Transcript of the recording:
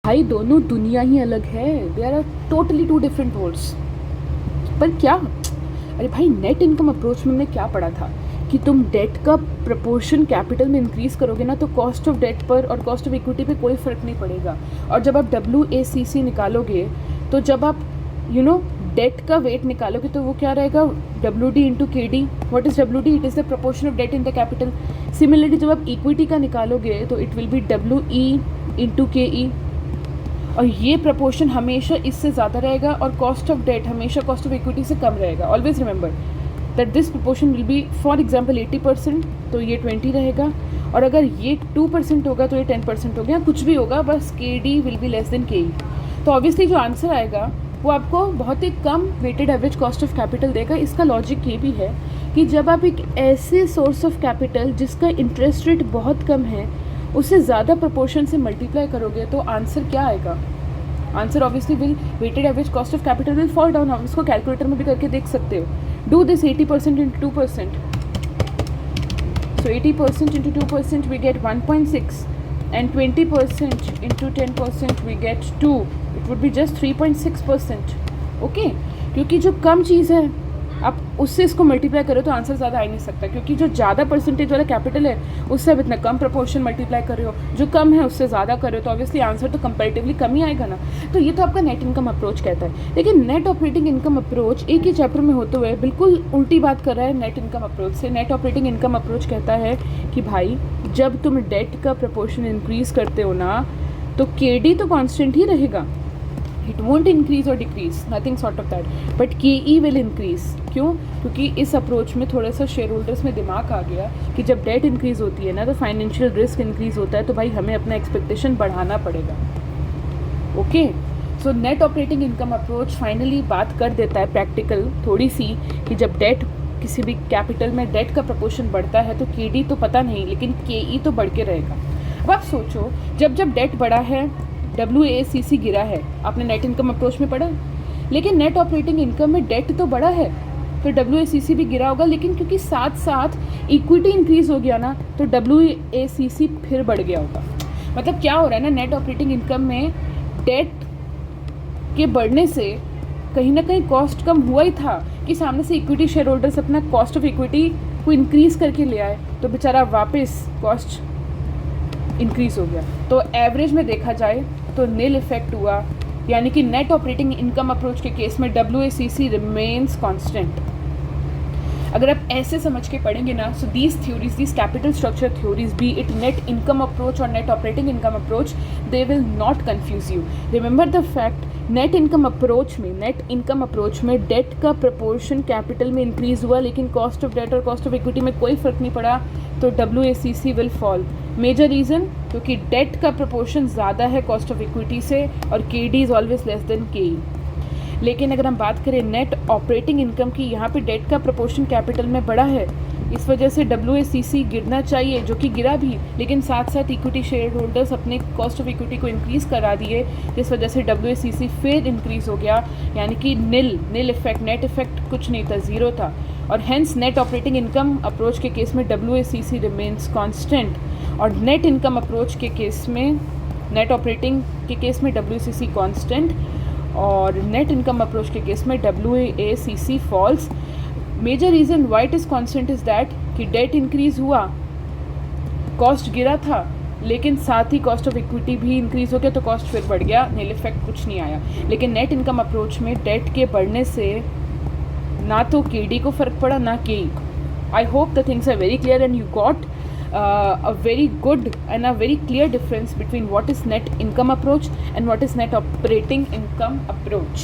भाई दोनों दुनिया ही अलग है, they are totally two different worlds. पर क्या, अरे भाई नेट इनकम अप्रोच में हमने क्या पढ़ा था कि तुम डेट का प्रपोर्शन कैपिटल में इंक्रीज़ करोगे ना तो कॉस्ट ऑफ डेट पर और कॉस्ट ऑफ इक्विटी पे कोई फ़र्क नहीं पड़ेगा। और जब आप WACC निकालोगे तो जब आप डेट का वेट निकालोगे तो वो क्या रहेगा, WD into KD। What is WD? It is the proportion of debt in the capital. Similarly जब आप इक्विटी का निकालोगे तो it will be WE into KE, और ये प्रपोर्शन हमेशा इससे ज़्यादा रहेगा और कॉस्ट ऑफ डेट हमेशा कॉस्ट ऑफ इक्विटी से कम रहेगा। Always remember that this proportion will be, for example 80% तो ये 20 रहेगा, और अगर ये 2% होगा तो ये 10% हो गया, कुछ भी होगा, बस KD will be less than KE। तो ऑब्वियसली जो आंसर आएगा वो आपको बहुत ही कम weighted average cost of capital देगा। इसका लॉजिक ये भी है कि जब आप एक ऐसे सोर्स ऑफ कैपिटल जिसका इंटरेस्ट रेट बहुत कम है उससे ज़्यादा प्रोपोर्शन से मल्टीप्लाई करोगे तो आंसर क्या आएगा? Answer obviously will, weighted average cost of capital will fall down. आप इसको कैलकुलेटर में भी करके देख सकते हो। Do this 80% into 2%, so 80% into 2% we get 1.6 and 20% into 10% we get 2. It would be just 3.6%. Okay, क्योंकि जो कम चीज़ है आप उससे इसको मल्टीप्लाई करो तो आंसर ज़्यादा आ ही नहीं सकता, क्योंकि जो ज़्यादा परसेंटेज वाला कैपिटल है उससे आप इतना कम प्रपोर्शन मल्टीप्लाई कर रहे हो, जो कम है उससे ज़्यादा कर रहे हो, तो ऑब्वियसली आंसर तो कंपैरेटिवली कम ही आएगा ना। तो ये तो आपका नेट इनकम अप्रोच कहता है। लेकिन नेट ऑपरेटिंग इनकम अप्रोच एक ही चैप्टर में होते हुए बिल्कुल उल्टी बात कर रहा है नेट इनकम अप्रोच से। नेट ऑपरेटिंग इनकम अप्रोच कहता है कि भाई जब तुम डेट का प्रपोर्शन इंक्रीज़ करते हो ना तो KD तो कॉन्स्टेंट ही रहेगा, इट वोंट इंक्रीज और decrease, nothing sort of that, but KE will increase. क्यों? क्योंकि इस अप्रोच में थोड़ा सा शेयर होल्डर्स में दिमाग आ गया कि जब डेट इंक्रीज होती है ना तो फाइनेंशियल रिस्क इंक्रीज होता है, तो भाई हमें अपना एक्सपेक्टेशन बढ़ाना पड़ेगा। Okay, so net operating income approach finally बात कर देता है प्रैक्टिकल थोड़ी सी कि जब डेट किसी भी कैपिटल में डेट का प्रपोर्शन बढ़ता है तो KD तो पता नहीं लेकिन KE तो बढ़ के रहेगा। अब आप सोचो जब जब डेट बढ़ा है WACC गिरा है, आपने नेट इनकम अप्रोच में पढ़ा, लेकिन नेट ऑपरेटिंग इनकम में डेट तो बढ़ा है तो WACC भी गिरा होगा, लेकिन क्योंकि साथ साथ इक्विटी इंक्रीज हो गया ना तो WACC फिर बढ़ गया होगा। मतलब क्या हो रहा है ना, नेट ऑपरेटिंग इनकम में डेट के बढ़ने से कहीं ना कहीं कॉस्ट कम हुआ ही था कि सामने से इक्विटी शेयर होल्डर्स अपना कॉस्ट ऑफ इक्विटी को इंक्रीज करके ले आए तो बेचारा वापस कॉस्ट इंक्रीज हो गया। तो एवरेज में देखा जाए तो नील इफेक्ट हुआ, यानी कि नेट ऑपरेटिंग इनकम अप्रोच के केस में WACC रिमेन्स कांस्टेंट। अगर आप ऐसे समझ के पढ़ेंगे ना, so these theories, these capital structure theories, be it net income approach और net operating income approach, they will not confuse you. Remember the fact, net income approach में डेट का प्रपोर्शन कैपिटल में इंक्रीज हुआ लेकिन cost of debt और cost of equity में कोई फर्क नहीं पड़ा, तो WACC will fall. Major reason क्योंकि डेट का प्रपोर्शन ज़्यादा है कॉस्ट ऑफ इक्विटी से और KD is always less than KE। लेकिन अगर हम बात करें नेट ऑपरेटिंग इनकम की, यहाँ पे डेट का प्रपोर्शन कैपिटल में बड़ा है, इस वजह से WACC गिरना चाहिए, जो कि गिरा भी, लेकिन साथ साथ इक्विटी शेयर होल्डर्स अपने कॉस्ट ऑफ इक्विटी को इंक्रीज़ करा दिए, जिस वजह से WACC फिर इंक्रीज़ हो गया, यानी कि नील इफेक्ट, नेट इफेक्ट कुछ नहीं था, ज़ीरो था। और hence net operating income approach के केस में WACC रिमेन्स कांस्टेंट, और नेट इनकम अप्रोच के केस में, नेट ऑपरेटिंग के केस में WACC कांस्टेंट और नेट इनकम अप्रोच के केस में WACC falls. Major reason why it is constant is that कि डेट इंक्रीज़ हुआ, कॉस्ट गिरा था, लेकिन साथ ही कॉस्ट ऑफ इक्विटी भी इंक्रीज़ हो गया तो कॉस्ट फिर बढ़ गया, नील इफेक्ट कुछ नहीं आया। लेकिन नेट इनकम अप्रोच में डेट के बढ़ने से ना तो KD को फ़र्क पड़ा ना KE को। I hope the things are very clear and you got a very good and a very clear difference between what is net income approach and what is net operating income approach.